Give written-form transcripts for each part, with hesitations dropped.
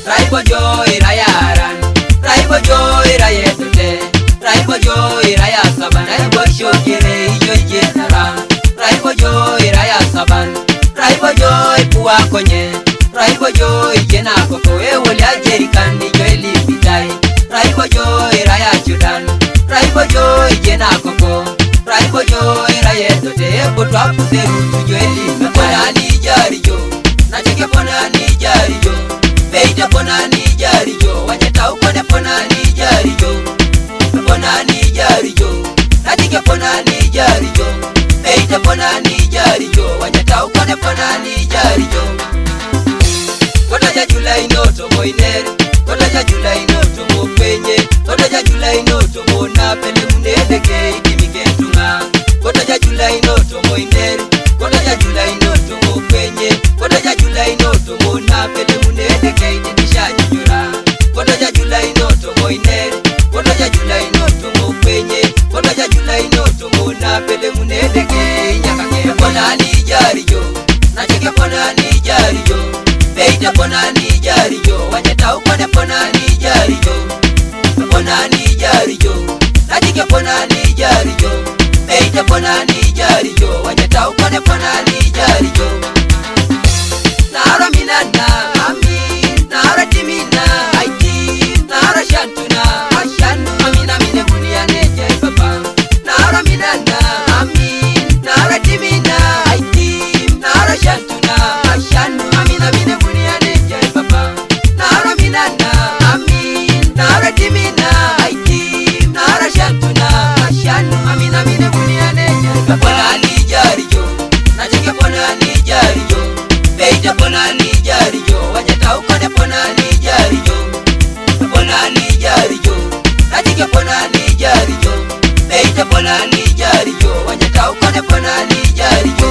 Raibo joy rayaran, raibo joy rayetote, raibo joy rayasaban, raibo shokere ijo jetara, raibo joy rayasaban, raibo joy puwa konye, raibo joy jena koko ewolia jerikan ijo elipitai, raibo joy rayachudan, raibo joy jena koko, raibo joy rayetote ebotwa puseru ijo elipitai. Pona ni jari jo, nacheke pona ni jari jo, beita pona ni jari jo, wanyata ukone pona ni jari jo, pona ni jari jo, nacheke pona ni jari jo, beita pona ni jari jo, wanyata ukone pona ni jari jo. Kota ja Julai noto moiner, kota ja Julai noto mo penye, kota ja Julai noto mo na pele munedeke ikimikentunga, kota ja Julai noto moiner, kota ja Julai noto mo penye, kota ja Julai noto mo na pele munedeke ikimishajijura, kota ja Julai noto moiner, kota ja Julai noto mo penye, kota ja Julai noto mo na pele munedeke nyakake. Pona ni jari jo, nacheke pona ni jari jo, beita pona ni jari jo, wanyata ukone pona ni jari jo, pona ni jari jo, nacheke pona ni jari jo, beita pona ni jari jo, wanyata ukone pona ni jari jo. Nara minana amin, nara timina aiti, nara shantuna ashanu amina mine bunia neje baba. Nara minana amin, nara timina aiti, nara shantuna ashanu amina mine bunia neje baba. Nara minana amin, nara timina aiti, nara shantuna ashanu amina mine bunia neje baba. Pona ni jari jo, nacheke pona ni jari jo, beita pona ni jari jo, wanyata ukone pona ni jari jo, pona ni jari jo, nacheke pona ni jari jo, beita pona ni jari jo, wanyata ukone pona ni jari jo.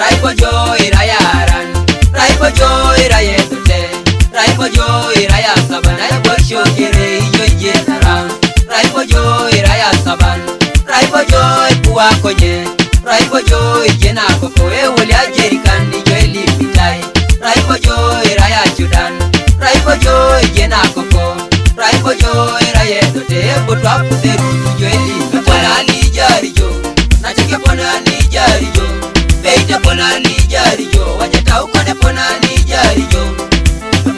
Raibo joy rayaran, raibo joy rayetote, raibo joy rayasaban, raibo shokere ijo jetara, raibo joy rayasaban, raibo joy puwa konye, raibo joy jena koko ewolia jerikan ijo elipitai, raibo joy rayachudan, raibo joy jena koko, raibo joy rayetote ebotwa puseru ijo elipitai. Pona ni jari jo, nacheke pona ni jari jo, beita pona ni jari jo, wanyata ukone pona ni jari jo,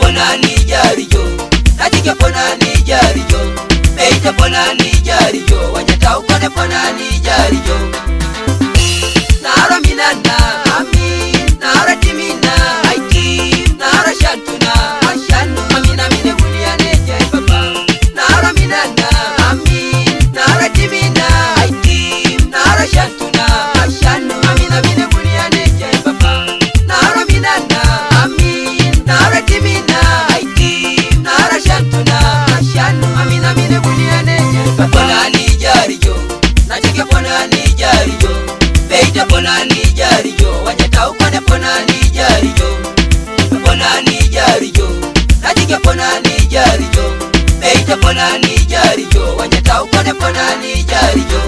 pona ni jari jo, nacheke pona ni jari jo, beita pona ni jari jo, wanyata ukone pona ni jari jo. Nara minana amin, nara timina aiti, nara shantuna ashanu amina mine bunia neje baba. Nara minana amin, nara timina aiti, nara shantuna ashanu amina mine bunia neje baba. Nara minana amin, nara timina aiti, nara shantuna ashanu amina mine bunia neje baba. Pona ni jari jo, nacheke pona ni jari jo, beita pona ni jari jo, wanyata ukone pona ni jari jo, pona ni jari jo, nacheke pona ni jari jo, beita pona ni jari jo, wanyata ukone pona ni jari jo.